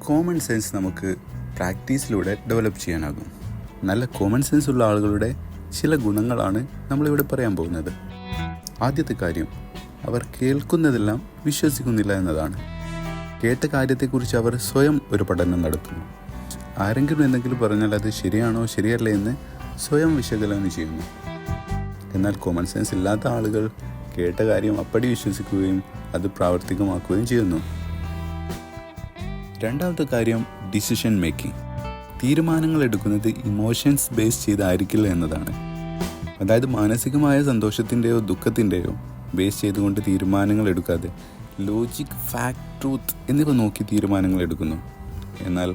Common sense നമുക്ക് പ്രാക്ടീസിലൂടെ develop ചെയ്യാനാകും. നല്ല കോമൺ സെൻസ് ഉള്ള ആളുകളുടെ ചില ഗുണങ്ങളാണ് നമ്മളിവിടെ പറയാൻ പോകുന്നത്. ആദ്യത്തെ കാര്യം, അവർ കേൾക്കുന്നതെല്ലാം വിശ്വസിക്കുന്നില്ല എന്നതാണ്. കേട്ട കാര്യത്തെക്കുറിച്ച് അവർ സ്വയം ഒരു പഠനം നടത്തുന്നു. ആരെങ്കിലും എന്തെങ്കിലും പറഞ്ഞാൽ അത് ശരിയാണോ ശരിയല്ല എന്ന് സ്വയം വിശകലനം ചെയ്യുന്നു. എന്നാൽ കോമൺ സെൻസ് ഇല്ലാത്ത ആളുകൾ കേട്ട കാര്യം അപ്പടി വിശ്വസിക്കുകയും അത് പ്രാവർത്തികമാക്കുകയും ചെയ്യുന്നു. രണ്ടാമത്തെ കാര്യം, ഡിസിഷൻ മേക്കിംഗ്. തീരുമാനങ്ങൾ എടുക്കുന്നത് ഇമോഷൻസ് ബേസ് ചെയ്തായിരിക്കില്ല എന്നതാണ്. അതായത് മാനസികമായ സന്തോഷത്തിൻ്റെയോ ദുഃഖത്തിൻ്റെയോ ബേസ് ചെയ്തുകൊണ്ട് തീരുമാനങ്ങൾ എടുക്കാതെ ലോജിക്, ഫാക്ട്, ട്രൂത്ത് എന്നിവ നോക്കി തീരുമാനങ്ങൾ എടുക്കുന്നു. എന്നാൽ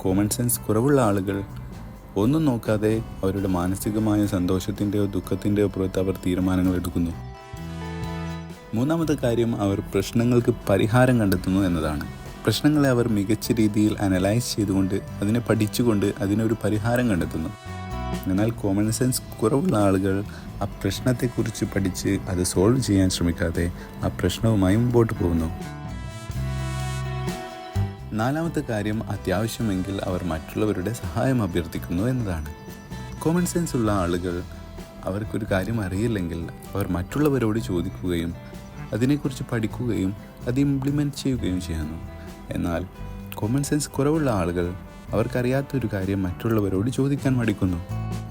കോമൺ സെൻസ് കുറവുള്ള ആളുകൾ ഒന്നും നോക്കാതെ അവരുടെ മാനസികമായ സന്തോഷത്തിൻ്റെയോ ദുഃഖത്തിൻ്റെയോ പുറത്ത് അവർ തീരുമാനങ്ങൾ എടുക്കുന്നു. മൂന്നാമത്തെ കാര്യം, അവർ പ്രശ്നങ്ങൾക്ക് പരിഹാരം കണ്ടെത്തുന്നു എന്നതാണ്. പ്രശ്നങ്ങളെ അവർ മികച്ച രീതിയിൽ അനലൈസ് ചെയ്തുകൊണ്ട് അതിനെ പഠിച്ചുകൊണ്ട് അതിനൊരു പരിഹാരം കണ്ടെത്തുന്നു. എന്നാൽ കോമൺ സെൻസ് കുറവുള്ള ആളുകൾ ആ പ്രശ്നത്തെക്കുറിച്ച് പഠിച്ച് അത് സോൾവ് ചെയ്യാൻ ശ്രമിക്കാതെ ആ പ്രശ്നവുമായി മുമ്പോട്ട് പോകുന്നു. നാലാമത്തെ കാര്യം, അത്യാവശ്യമെങ്കിൽ അവർ മറ്റുള്ളവരുടെ സഹായം അഭ്യർത്ഥിക്കുന്നു എന്നതാണ്. കോമൺ സെൻസ് ഉള്ള ആളുകൾ അവർക്കൊരു കാര്യം അറിയില്ലെങ്കിൽ അവർ മറ്റുള്ളവരോട് ചോദിക്കുകയും അതിനെക്കുറിച്ച് പഠിക്കുകയും അത് ഇംപ്ലിമെൻറ്റ് ചെയ്യുകയും ചെയ്യുന്നു. എന്നാൽ കോമൺ സെൻസ് കുറവുള്ള ആളുകൾ അവർക്കറിയാത്തൊരു കാര്യം മറ്റുള്ളവരോട് ചോദിക്കാൻ മടിക്കുന്നു.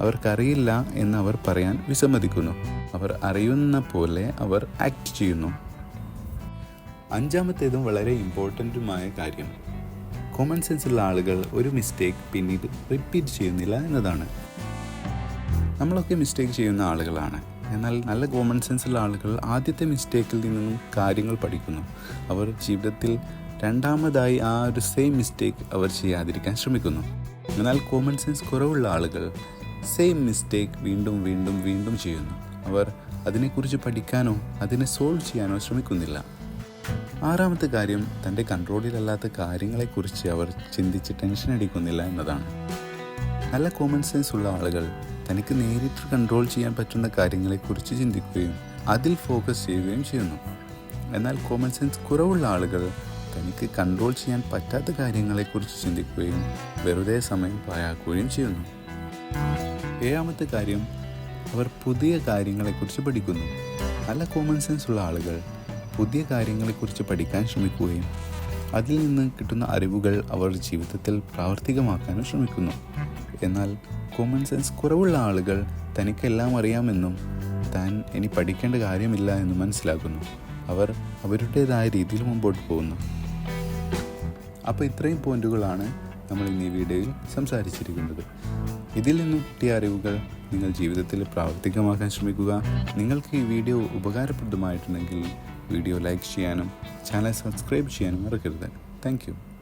അവർക്കറിയില്ല എന്ന് അവർ പറയാൻ വിസമ്മതിക്കുന്നു. അവർ അറിയുന്ന പോലെ അവർ ആക്ട് ചെയ്യുന്നു. അഞ്ചാമത്തേതും വളരെ ഇമ്പോർട്ടൻറ്റുമായ കാര്യം, കോമൺ സെൻസ് ഉള്ള ആളുകൾ ഒരു മിസ്റ്റേക്ക് പിന്നീട് റിപ്പീറ്റ് ചെയ്യുന്നില്ല എന്നതാണ്. നമ്മളൊക്കെ മിസ്റ്റേക്ക് ചെയ്യുന്ന ആളുകളാണ്. എന്നാൽ നല്ല കോമൺ സെൻസ് ഉള്ള ആളുകൾ ആദ്യത്തെ മിസ്റ്റേക്കിൽ നിന്നും കാര്യങ്ങൾ പഠിക്കുന്നു. അവർ ജീവിതത്തിൽ രണ്ടാമതായി ആ ഒരു സെയിം മിസ്റ്റേക്ക് അവർ ചെയ്യാതിരിക്കാൻ ശ്രമിക്കുന്നു. എന്നാൽ കോമൺ സെൻസ് കുറവുള്ള ആളുകൾ സെയിം മിസ്റ്റേക്ക് വീണ്ടും വീണ്ടും വീണ്ടും ചെയ്യുന്നു. അവർ അതിനെക്കുറിച്ച് പഠിക്കാനോ അതിനെ സോൾവ് ചെയ്യാനോ ശ്രമിക്കുന്നില്ല. ആറാമത്തെ കാര്യം, തൻ്റെ കൺട്രോളിലല്ലാത്ത കാര്യങ്ങളെക്കുറിച്ച് അവർ ചിന്തിച്ച് ടെൻഷൻ അടിക്കുന്നില്ല എന്നതാണ്. നല്ല കോമൺ സെൻസ് ഉള്ള ആളുകൾ തനിക്ക് നേരിട്ട് കൺട്രോൾ ചെയ്യാൻ പറ്റുന്ന കാര്യങ്ങളെക്കുറിച്ച് ചിന്തിക്കുകയും അതിൽ ഫോക്കസ് ചെയ്യുകയും ചെയ്യുന്നു. എന്നാൽ കോമൺ സെൻസ് കുറവുള്ള ആളുകൾ തനിക്ക് കൺട്രോൾ ചെയ്യാൻ പറ്റാത്ത കാര്യങ്ങളെക്കുറിച്ച് ചിന്തിക്കുകയും വെറുതെ സമയം പാഴാക്കുകയും ചെയ്യുന്നു. ഏഴാമത്തെ കാര്യം, അവർ പുതിയ കാര്യങ്ങളെക്കുറിച്ച് പഠിക്കുന്നു. നല്ല കോമൺ സെൻസ് ഉള്ള ആളുകൾ പുതിയ കാര്യങ്ങളെക്കുറിച്ച് പഠിക്കാൻ ശ്രമിക്കുകയും അതിൽ നിന്ന് കിട്ടുന്ന അറിവുകൾ അവർ ജീവിതത്തിൽ പ്രാവർത്തികമാക്കാനും ശ്രമിക്കുന്നു. എന്നാൽ കോമൺ സെൻസ് കുറവുള്ള ആളുകൾ തനിക്കെല്ലാം അറിയാമെന്നും താൻ ഇനി പഠിക്കേണ്ട കാര്യമില്ല എന്നും മനസ്സിലാക്കുന്നു. അവർ അവരുടേതായ രീതിയിൽ മുമ്പോട്ട് പോകുന്നു. അപ്പോൾ ഇത്രയും പോയിന്റുകളാണ് നമ്മൾ ഇന്ന് ഈ വീഡിയോയിൽ സംസാരിച്ചിരിക്കുന്നത്. ഇതിൽ നിന്നും കിട്ടിയ അറിവുകൾ നിങ്ങൾ ജീവിതത്തിൽ പ്രാവർത്തികമാക്കാൻ ശ്രമിക്കുക. നിങ്ങൾക്ക് ഈ വീഡിയോ ഉപകാരപ്രദമായിട്ടുണ്ടെങ്കിൽ വീഡിയോ ലൈക്ക് ചെയ്യാനും ചാനൽ സബ്സ്ക്രൈബ് ചെയ്യാനും മറക്കരുത്. Thank you.